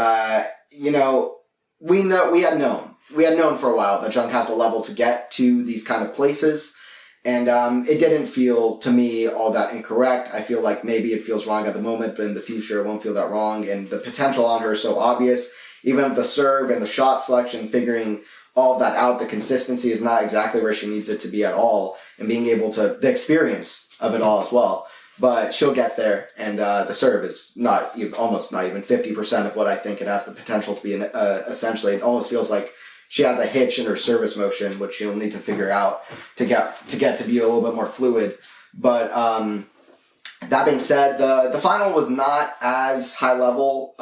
we had known for a while that Zheng has the level to get to these kind of places. And it didn't feel, to me, all that incorrect. I feel like maybe it feels wrong at the moment, but in the future it won't feel that wrong. And the potential on her is so obvious. Even with the serve and the shot selection, figuring all of that out, the consistency is not exactly where she needs it to be at all. And being able to, the experience of it all as well. But she'll get there. And the serve is almost not even 50% of what I think it has the potential to be. Essentially, it almost feels like she has a hitch in her service motion, which she'll need to figure out to get to be a little bit more fluid. But that being said, the final was not as high level,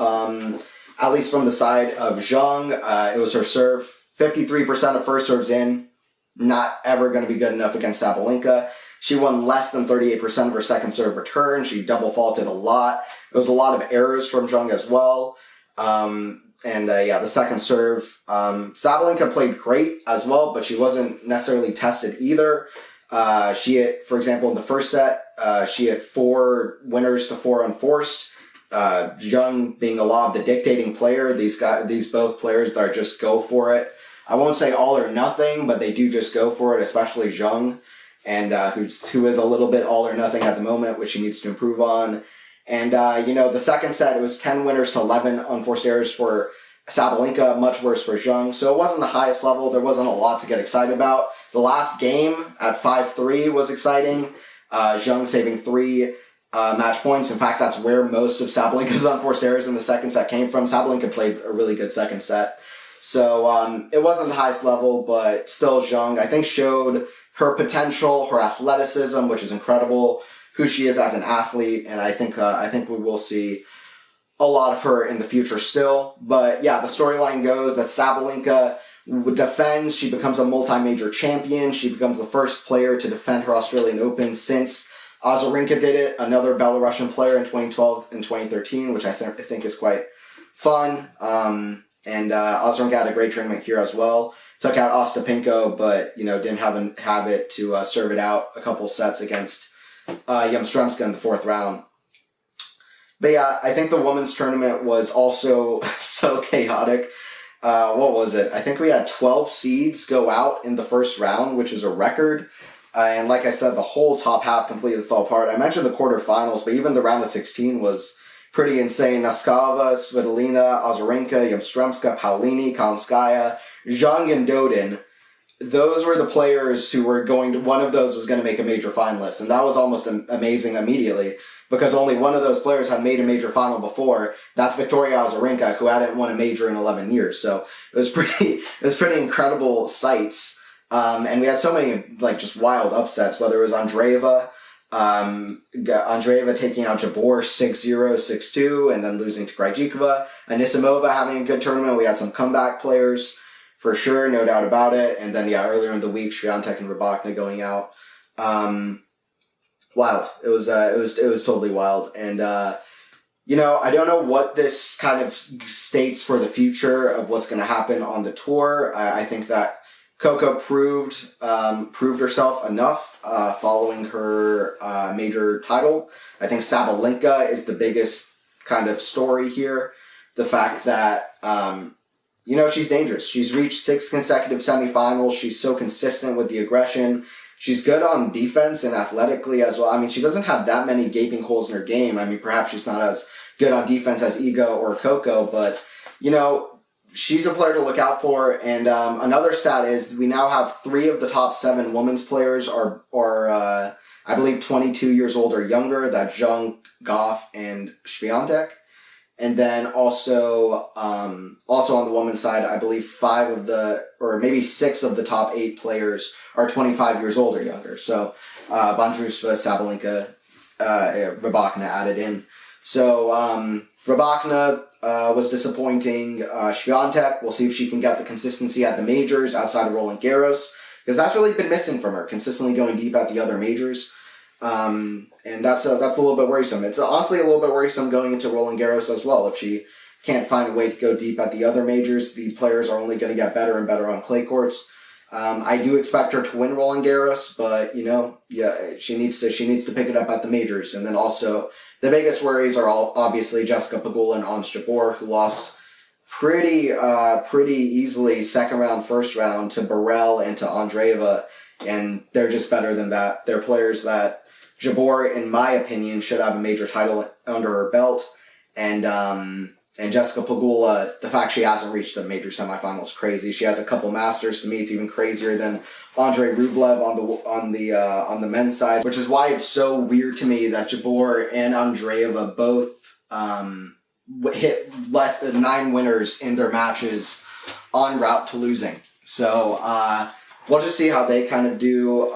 at least from the side of Zheng. It was her serve. 53% of first serves in. Not ever going to be good enough against Sabalenka. She won less than 38% of her second serve return. She double faulted a lot. There was a lot of errors from Zheng as well. The second serve. Sabalenka played great as well, but she wasn't necessarily tested either. She hit, for example, in the first set, she hit 4 winners to 4 unforced. Zheng being a lot of the dictating player, these both players that are just go for it. I won't say all or nothing, but they do just go for it, especially Zheng, and who is a little bit all or nothing at the moment, which she needs to improve on. And, the second set, it was 10 winners to 11 unforced errors for Sabalenka, much worse for Zheng. So it wasn't the highest level. There wasn't a lot to get excited about. The last game at 5-3 was exciting. Zheng saving 3 match points. In fact, that's where most of Sabalenka's unforced errors in the second set came from. Sabalenka played a really good second set. So it wasn't the highest level, but still Zheng, I think, showed her potential, her athleticism, which is incredible, who she is as an athlete, and I think we will see a lot of her in the future still. But yeah, the storyline goes that Sabalenka defends, she becomes a multi-major champion, she becomes the first player to defend her Australian Open since Azarenka did it, another Belarusian player in 2012 and 2013, which I think is quite fun. Azarenka had a great tournament here as well. Took out Ostapenko, but didn't have it to serve it out a couple sets against Yamstremska in the 4th round. But yeah, I think the women's tournament was also so chaotic. What was it? I think we had 12 seeds go out in the first round, which is a record. And like I said, the whole top half completely fell apart. I mentioned the quarterfinals, but even the round of 16 was pretty insane. Naskava, Svitolina, Azarenka, Yamstremska, Paulini, Kalinskaya, Zheng, and Dodin. Those were the players who were one of those was going to make a major finalist. And that was almost amazing immediately, because only one of those players had made a major final before. That's Victoria Azarenka, who hadn't won a major in 11 years. So it was pretty incredible sights. And we had so many, just wild upsets, whether it was Andreeva taking out Jabeur 6-0, 6-2, and then losing to Krejcikova. Anisimova having a good tournament. We had some comeback players, for sure, no doubt about it. And then, earlier in the week, Swiatek and Rybakina going out. Wild. It was totally wild. And, I don't know what this kind of states for the future of what's going to happen on the tour. I think that Coco proved herself enough following her major title. I think Sabalenka is the biggest kind of story here. The fact that she's dangerous. She's reached 6 consecutive semifinals. She's so consistent with the aggression. She's good on defense and athletically as well. I mean, she doesn't have that many gaping holes in her game. I mean, perhaps she's not as good on defense as Iga or Coco, but she's a player to look out for. And another stat is we now have 3 of the top 7 women's players are I believe 22 years old or younger. That's Zheng, GAUFF, and Swiatek. And then also on the women's side, I believe 5 of or maybe 6 of the top 8 players are 25 years old or younger. So Vondrousova, Sabalenka, Rybakina added in. So Rybakina was disappointing. Swiatek, we'll see if she can get the consistency at the majors outside of Roland Garros, because that's really been missing from her, consistently going deep at the other majors. And that's a little bit worrisome. It's honestly a little bit worrisome going into Roland Garros as well. If she can't find a way to go deep at the other majors, the players are only going to get better and better on clay courts. I do expect her to win Roland Garros, but she needs to pick it up at the majors. And then also the biggest worries are obviously Jessica Pegula and Ons Jabeur, who lost pretty easily second round, first round to Burrell and to Andreeva, and they're just better than that. They're players that Jabeur, in my opinion, should have a major title under her belt, and Jessica Pegula, the fact she hasn't reached a major semifinal is crazy. She has a couple Masters. To me, it's even crazier than Andrei Rublev on the men's side, which is why it's so weird to me that Jabeur and Andreeva both hit less than 9 winners in their matches en route to losing. So we'll just see how they kind of do.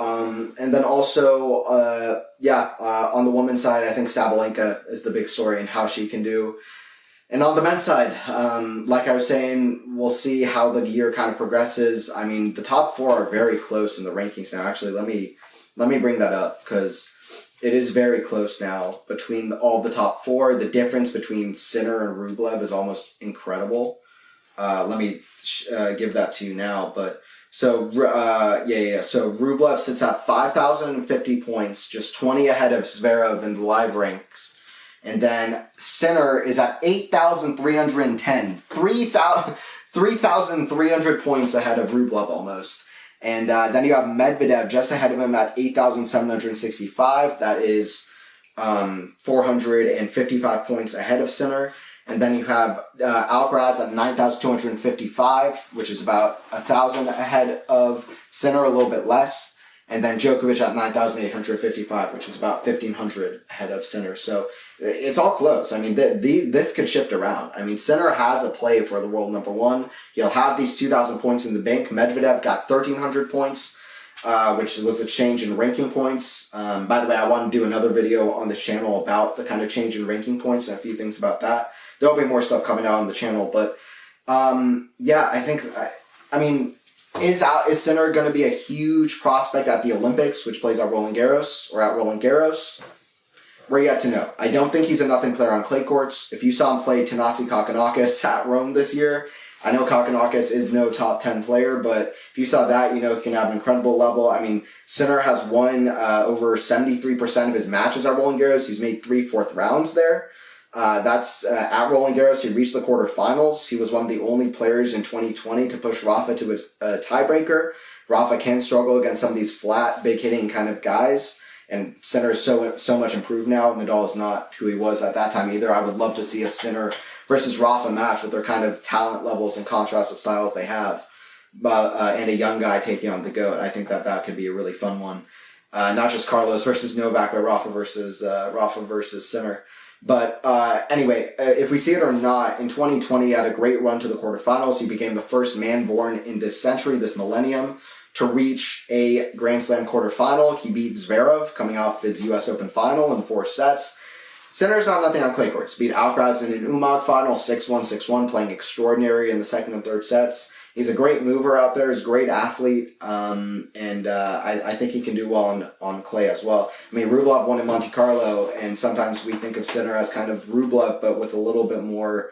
And then also, on the women's side, I think Sabalenka is the big story and how she can do. And on the men's side, like I was saying, we'll see how the year kind of progresses. I mean, the top 4 are very close in the rankings now. Actually, let me bring that up because it is very close now between all the top 4. The difference between Sinner and Rublev is almost incredible. Let me give that to you now. But so So Rublev sits at 5,050 points, just 20 ahead of Zverev in the live ranks. And then Sinner is at 8,310. 3,300 points ahead of Rublev almost. And then you have Medvedev just ahead of him at 8,765. That is 455 points ahead of Sinner. And then you have Alcaraz at 9,255, which is about 1,000 ahead of Sinner, a little bit less. And then Djokovic at 9,855, which is about 1,500 ahead of Sinner. So it's all close. I mean, this could shift around. I mean, Sinner has a play for the world number 1. He'll have these 2,000 points in the bank. Medvedev got 1,300 points, which was a change in ranking points. By the way, I want to do another video on this channel about the kind of change in ranking points and a few things about that. There'll be more stuff coming out on the channel. But, I think, is Sinner going to be a huge prospect at the Olympics, which plays at Roland Garros? We're yet to know. I don't think he's a nothing player on clay courts. If you saw him play Thanasi Kokkinakis at Rome this year, I know Kokkinakis is no top 10 player, but if you saw that, he can have an incredible level. I mean, Sinner has won over 73% of his matches at Roland Garros. He's made 3 fourth rounds there. That's at Roland Garros. He reached the quarterfinals. He was one of the only players in 2020 to push Rafa to his tiebreaker. Rafa can struggle against some of these flat, big hitting kind of guys. And Sinner is so much improved now. Nadal is not who he was at that time either. I would love to see a Sinner versus Rafa match with their kind of talent levels and contrast of styles they have. And a young guy taking on the GOAT. I think that could be a really fun one. Not just Carlos versus Novak, but Rafa versus Sinner. But anyway, if we see it or not, in 2020 he had a great run to the quarterfinals. He became the first man born in this century, this millennium, to reach a Grand Slam quarterfinal. He beat Zverev coming off his US Open final in 4 sets. Sinner's not nothing on clay courts. Beat Alcaraz in an Umag final, 6-1, 6-1, playing extraordinary in the second and third sets. He's a great mover out there. He's a great athlete. I think he can do well on clay as well. I mean, Rublev won in Monte Carlo, and sometimes we think of Sinner as kind of Rublev, but with a little bit more,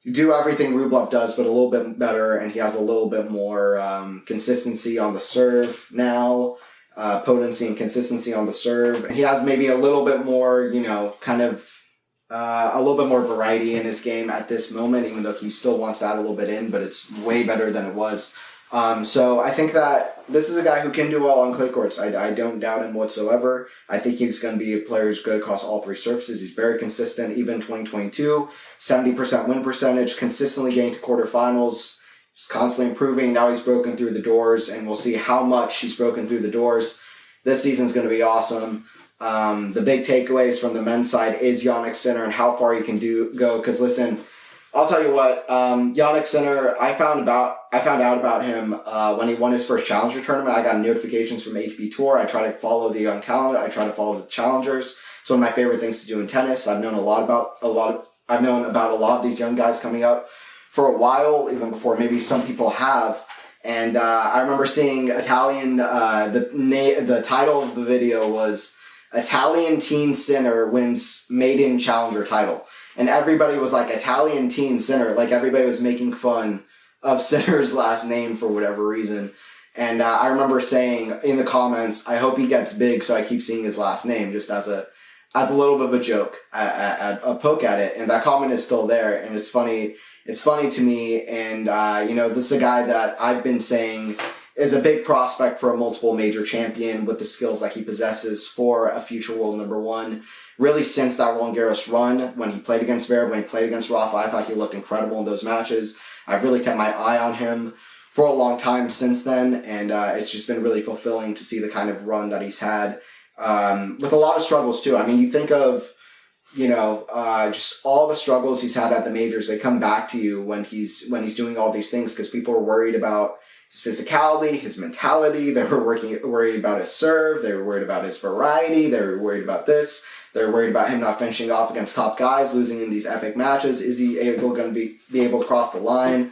do everything Rublev does, but a little bit better, and he has a little bit more consistency on the serve now, potency and consistency on the serve. He has maybe a little bit more, a little bit more variety in his game at this moment, even though he still wants to add a little bit in, but it's way better than it was. So I think that this is a guy who can do well on clay courts. I don't doubt him whatsoever. I think he's going to be a player who's good across all 3 surfaces. He's very consistent, even in 2022. 70% win percentage, consistently getting to quarterfinals. He's constantly improving. Now he's broken through the doors, and we'll see how much he's broken through the doors. This season's going to be awesome. The big takeaways from the men's side is Jannik Sinner and how far he can go. Because listen, I'll tell you what, Jannik Sinner, I found out about him when he won his first Challenger tournament. I got notifications from ATP Tour. I try to follow the young talent. I try to follow the challengers. It's one of my favorite things to do in tennis. I've known about a lot of these young guys coming up for a while, even before maybe some people have. And I remember seeing Italian. The title of the video was Italian Teen Sinner wins maiden challenger title. And everybody was like, Italian Teen Sinner. Like, everybody was making fun of Sinner's last name for whatever reason. And I remember saying in the comments, I hope he gets big so I keep seeing his last name, just as a little bit of a joke, a poke at it. And that comment is still there. And it's funny, it's funny to me. And, this is a guy that I've been saying is a big prospect for a multiple major champion with the skills that he possesses for a future world number one. Really, since that Roland Garros run, when he played against Zverev, when he played against Rafa, I thought he looked incredible in those matches. I've really kept my eye on him for a long time since then, and it's just been really fulfilling to see the kind of run that he's had, with a lot of struggles too. I mean, you think of, just all the struggles he's had at the majors, they come back to you when he's doing all these things, because people are worried about his physicality, his mentality. They were worried about his serve. They were worried about his variety. They were worried about this. They were worried about him not finishing off against top guys, losing in these epic matches. Is he going to be able to cross the line?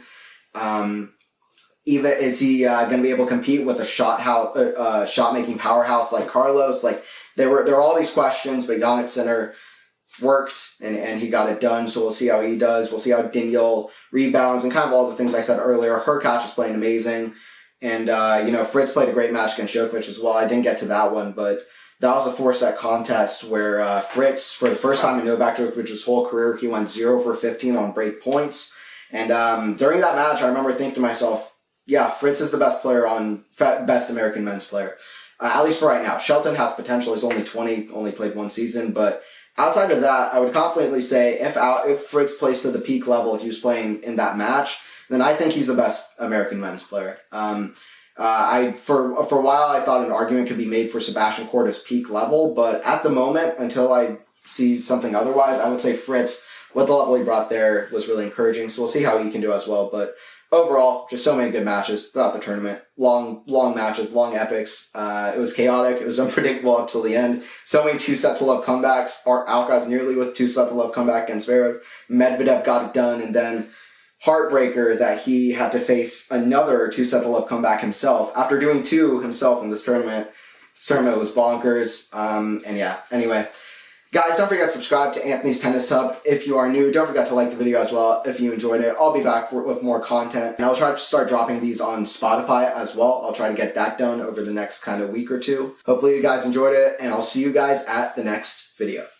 Is he going to be able to compete with a shot making powerhouse like Carlos? Like there were all these questions, but Jannik Sinner worked and he got it done. So we'll see how he does. We'll see how Daniel rebounds and kind of all the things I said earlier. Hurkacz is playing amazing. And, Fritz played a great match against Djokovic as well. I didn't get to that one, but that was a 4-set contest where Fritz, for the first time in Novak Djokovic's whole career, he went 0 for 15 on break points. And during that match, I remember thinking to myself, yeah, Fritz is the best player best American men's player. At least for right now. Shelton has potential. He's only 20, only played one season, but outside of that, I would confidently say if Fritz plays to the peak level he was playing in that match, then I think he's the best American men's player. For a while, I thought an argument could be made for Sebastian Korda's peak level, but at the moment, until I see something otherwise, I would say Fritz, what the level he brought there was really encouraging. So we'll see how he can do as well. But overall, just so many good matches throughout the tournament. Long matches, long epics. It was chaotic. It was unpredictable up till the end. So many 2-set-to-love comebacks. Alcaraz nearly with 2-set-to-love comeback against Zverev. Medvedev got it done, and then heartbreaker that he had to face another 2-set-to-love comeback himself after doing 2 himself in this tournament. This tournament was bonkers. Anyway. Guys, don't forget to subscribe to Anthony's Tennis Hub if you are new. Don't forget to like the video as well if you enjoyed it. I'll be back with more content, and I'll try to start dropping these on Spotify as well. I'll try to get that done over the next kind of week or two. Hopefully you guys enjoyed it, and I'll see you guys at the next video.